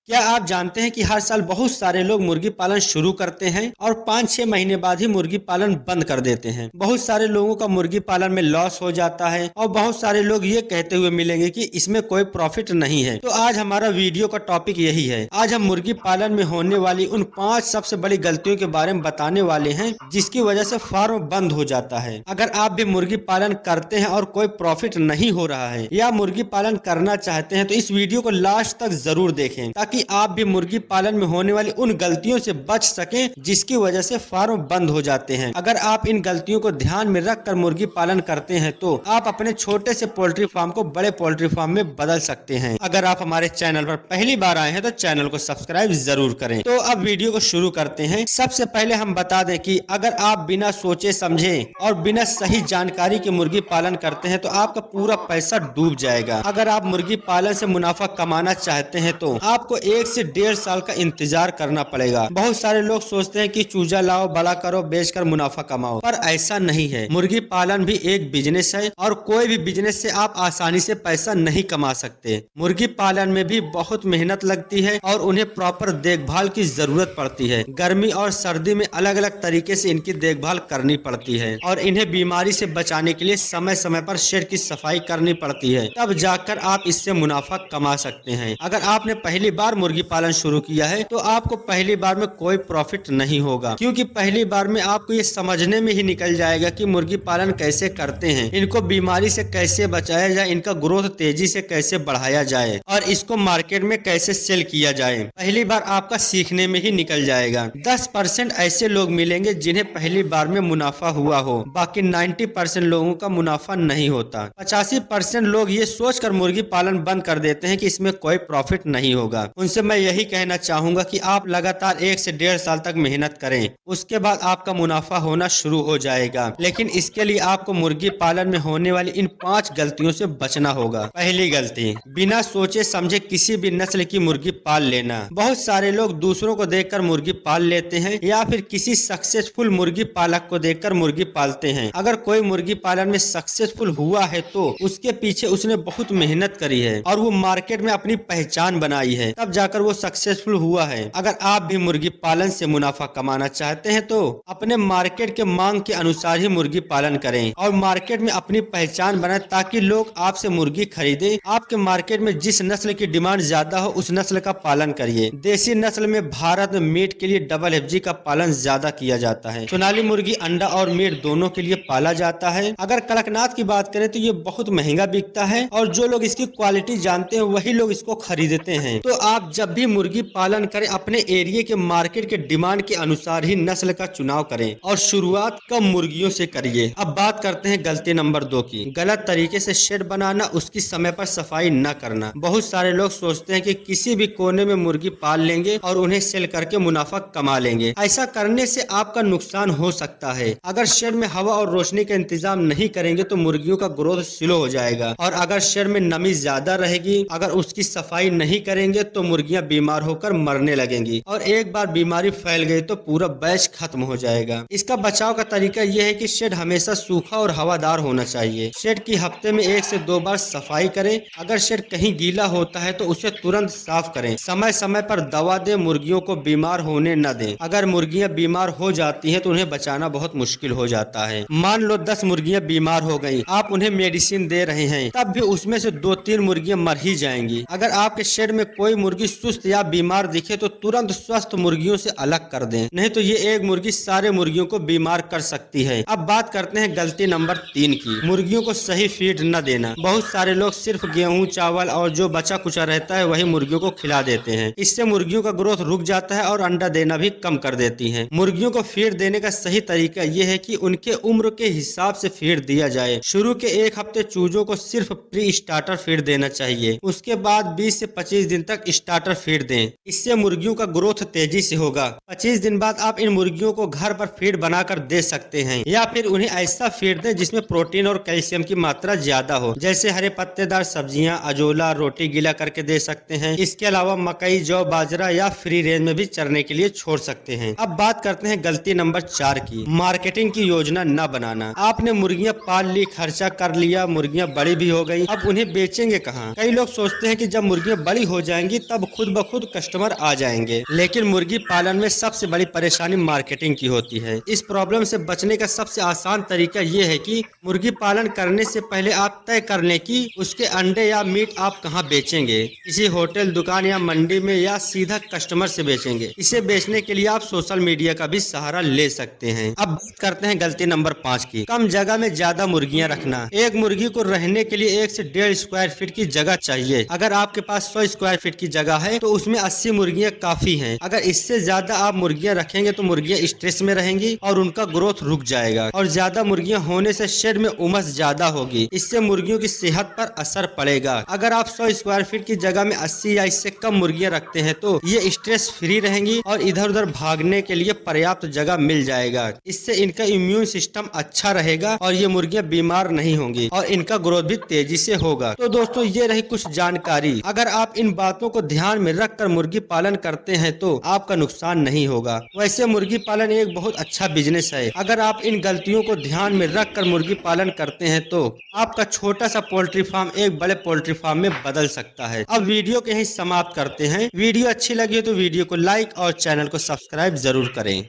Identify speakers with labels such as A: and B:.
A: क्या आप जानते हैं कि हर साल बहुत सारे लोग मुर्गी पालन शुरू करते हैं और 5-6 महीने बाद ही मुर्गी पालन बंद कर देते हैं। बहुत सारे लोगों का मुर्गी पालन में लॉस हो जाता है और बहुत सारे लोग ये कहते हुए मिलेंगे कि इसमें कोई प्रॉफिट नहीं है। तो आज हमारा वीडियो का टॉपिक यही है। आज हम मुर्गी पालन में होने वाली उन 5 सबसे बड़ी गलतियों के बारे में बताने वाले हैं जिसकी वजह से फार्म बंद हो जाता है। अगर आप भी मुर्गी पालन करते हैं और कोई प्रॉफिट नहीं हो रहा है या मुर्गी पालन करना चाहते हैं तो इस वीडियो को लास्ट तक जरूर देखें ताकि आप भी मुर्गी पालन में होने वाली उन गलतियों से बच सकें जिसकी वजह से फार्म बंद हो जाते हैं। अगर आप इन गलतियों को ध्यान में रखकर मुर्गी पालन करते हैं तो आप अपने छोटे से पोल्ट्री फार्म को बड़े पोल्ट्री फार्म में बदल सकते हैं। अगर आप हमारे चैनल पर पहली बार आए हैं तो चैनल को सब्सक्राइब जरूर करें। तो अब वीडियो को शुरू करते हैं। सबसे पहले हम बता दें कि अगर आप बिना सोचे समझे और बिना सही जानकारी के मुर्गी पालन करते हैं तो आपका पूरा पैसा डूब जाएगा। अगर आप मुर्गी पालन से मुनाफा कमाना चाहते हैं तो आपको 1 से 1.5 साल का इंतजार करना पड़ेगा। बहुत सारे लोग सोचते हैं कि चूजा लाओ, बड़ा करो, बेचकर मुनाफा कमाओ, पर ऐसा नहीं है। मुर्गी पालन भी एक बिजनेस है और कोई भी बिजनेस से आप आसानी से पैसा नहीं कमा सकते। मुर्गी पालन में भी बहुत मेहनत लगती है और उन्हें प्रॉपर देखभाल की जरूरत पड़ती है। गर्मी और सर्दी में अलग अलग तरीके से इनकी देखभाल करनी पड़ती है और इन्हें बीमारी से बचाने के लिए समय समय पर शेड की सफाई करनी पड़ती है, तब जाकर आप इससे मुनाफा कमा सकते हैं। अगर आपने पहली बार मुर्गी पालन शुरू किया है तो आपको पहली बार में कोई प्रॉफिट नहीं होगा, क्योंकि पहली बार में आपको ये समझने में ही निकल जाएगा कि मुर्गी पालन कैसे करते हैं, इनको बीमारी से कैसे बचाया जाए, इनका ग्रोथ तेजी से कैसे बढ़ाया जाए और इसको मार्केट में कैसे सेल किया जाए। पहली बार आपका सीखने में ही निकल जाएगा। 10% ऐसे लोग मिलेंगे जिन्हें पहली बार में मुनाफा हुआ हो, बाकी 90% लोगों का मुनाफा नहीं होता। 85% लोग ये सोचकर मुर्गी पालन बंद कर देते हैं कि इसमें कोई प्रॉफिट नहीं होगा। उनसे मैं यही कहना चाहूंगा कि आप लगातार 1 से 1.5 साल तक मेहनत करें, उसके बाद आपका मुनाफा होना शुरू हो जाएगा। लेकिन इसके लिए आपको मुर्गी पालन में होने वाली इन 5 गलतियों से बचना होगा। पहली गलती, बिना सोचे समझे किसी भी नस्ल की मुर्गी पाल लेना। बहुत सारे लोग दूसरों को देखकर मुर्गी पाल लेते हैं या फिर किसी सक्सेसफुल मुर्गी पालक को देखकर मुर्गी पालते हैं। अगर कोई मुर्गी पालन में सक्सेसफुल हुआ है तो उसके पीछे उसने बहुत मेहनत करी है और वो मार्केट में अपनी पहचान बनाई है, तब जाकर वो सक्सेसफुल हुआ है। अगर आप भी मुर्गी पालन से मुनाफा कमाना चाहते हैं तो अपने मार्केट के मांग के अनुसार ही मुर्गी पालन करें और मार्केट में अपनी पहचान बनाएं ताकि लोग आपसे मुर्गी खरीदें। आपके मार्केट में जिस नस्ल की डिमांड ज्यादा हो उस नस्ल का पालन करिए। देसी नस्ल में भारत में मीट के लिए डबल FG का पालन ज्यादा किया जाता है। सोनाली मुर्गी अंडा और मीट दोनों के लिए पाला जाता है। अगर कड़कनाथ की बात करें तो ये बहुत महंगा बिकता है और जो लोग इसकी क्वालिटी जानते हैं वही लोग इसको खरीदते हैं। तो आप जब भी मुर्गी पालन करें अपने एरिया के मार्केट के डिमांड के अनुसार ही नस्ल का चुनाव करें और शुरुआत कम मुर्गियों से करिए। अब बात करते हैं गलती नंबर 2 की, गलत तरीके से शेड बनाना, उसकी समय पर सफाई न करना। बहुत सारे लोग सोचते हैं कि किसी भी कोने में मुर्गी पाल लेंगे और उन्हें सेल करके मुनाफा कमा लेंगे। ऐसा करने से आपका नुकसान हो सकता है। अगर शेड में हवा और रोशनी का इंतजाम नहीं करेंगे तो मुर्गियों का ग्रोथ स्लो हो जाएगा और अगर शेड में नमी ज्यादा रहेगी, अगर उसकी सफाई नहीं करेंगे तो मुर्गियां बीमार होकर मरने लगेंगी और एक बार बीमारी फैल गई तो पूरा बैच खत्म हो जाएगा। इसका बचाव का तरीका यह है कि शेड हमेशा सूखा और हवादार होना चाहिए। शेड की हफ्ते में 1 से 2 बार सफाई करें। अगर शेड कहीं गीला होता है तो उसे तुरंत साफ करें। समय समय पर दवा दें, मुर्गियों को बीमार होने न दें। अगर मुर्गियां बीमार हो जाती हैं तो उन्हें बचाना बहुत मुश्किल हो जाता है। मान लो 10 मुर्गियां बीमार हो गई, आप उन्हें मेडिसिन दे रहे हैं, तब भी उसमें से 2-3 मुर्गियां मर ही जाएंगी। अगर आपके शेड में कोई मुर्गी सुस्त या बीमार दिखे तो तुरंत स्वस्थ मुर्गियों से अलग कर दें, नहीं तो ये एक मुर्गी सारे मुर्गियों को बीमार कर सकती है। अब बात करते हैं गलती नंबर 3 की, मुर्गियों को सही फीड न देना। बहुत सारे लोग सिर्फ गेहूं, चावल और जो बचा कुचा रहता है वही मुर्गियों को खिला देते हैं। इससे मुर्गियों का ग्रोथ रुक जाता है और अंडा देना भी कम कर देती है। मुर्गियों को फीड देने का सही तरीका ये है कि उनके उम्र के हिसाब से फीड दिया जाए। शुरू के 1 हफ्ते चूजों को सिर्फ प्री स्टार्टर फीड देना चाहिए, उसके बाद 20 से 25 दिन तक स्टार्टर फीड दें। इससे मुर्गियों का ग्रोथ तेजी से होगा। 25 दिन बाद आप इन मुर्गियों को घर पर फीड बनाकर दे सकते हैं या फिर उन्हें ऐसा फीड दें जिसमें प्रोटीन और कैल्शियम की मात्रा ज्यादा हो, जैसे हरे पत्तेदार सब्जियां, अजोला, रोटी गीला करके दे सकते हैं। इसके अलावा मकई, जौ, बाजरा या फ्री रेंज में भी चरने के लिए छोड़ सकते हैं। अब बात करते हैं गलती नंबर 4 की, मार्केटिंग की योजना न बनाना। आपने मुर्गियां पाल ली, खर्चा कर लिया, मुर्गियां बड़ी भी हो गई, अब उन्हें बेचेंगे कहाँ? कई लोग सोचते हैं कि जब मुर्गियां बड़ी हो जाएंगी तब सब खुद ब खुद कस्टमर आ जाएंगे। लेकिन मुर्गी पालन में सबसे बड़ी परेशानी मार्केटिंग की होती है। इस प्रॉब्लम से बचने का सबसे आसान तरीका ये है कि मुर्गी पालन करने से पहले आप तय कर लें कि उसके अंडे या मीट आप कहाँ बेचेंगे, किसी होटल, दुकान या मंडी में, या सीधा कस्टमर से बेचेंगे। इसे बेचने के लिए आप सोशल मीडिया का भी सहारा ले सकते हैं। अब बात करते हैं गलती नंबर 5 की, कम जगह में ज्यादा मुर्गियां रखना। एक मुर्गी को रहने के लिए 1 से 1.5 स्क्वायर फीट की जगह चाहिए। अगर आपके पास 100 स्क्वायर फीट की जगह है तो उसमें 80 मुर्गियां काफी हैं। अगर इससे ज्यादा आप मुर्गियां रखेंगे तो मुर्गियां स्ट्रेस में रहेंगी और उनका ग्रोथ रुक जाएगा, और ज्यादा मुर्गियां होने से शेड में उमस ज्यादा होगी। इससे मुर्गियों की सेहत पर असर पड़ेगा। अगर आप 100 स्क्वायर फीट की जगह में 80 या इससे कम मुर्गियां रखते हैं तो ये स्ट्रेस फ्री रहेंगी और इधर उधर भागने के लिए पर्याप्त जगह मिल जाएगा। इससे इनका इम्यून सिस्टम अच्छा रहेगा और ये मुर्गियां बीमार नहीं होंगी और इनका ग्रोथ भी तेजी से होगा। तो दोस्तों, ये रही कुछ जानकारी। अगर आप इन बातों को ध्यान में रखकर मुर्गी पालन करते हैं तो आपका नुकसान नहीं होगा। वैसे मुर्गी पालन एक बहुत अच्छा बिजनेस है। अगर आप इन गलतियों को ध्यान में रखकर मुर्गी पालन करते हैं तो आपका छोटा सा पोल्ट्री फार्म एक बड़े पोल्ट्री फार्म में बदल सकता है। अब वीडियो के यहीं समाप्त करते हैं। वीडियो अच्छी लगी हो तो वीडियो को लाइक और चैनल को सब्सक्राइब जरूर करें।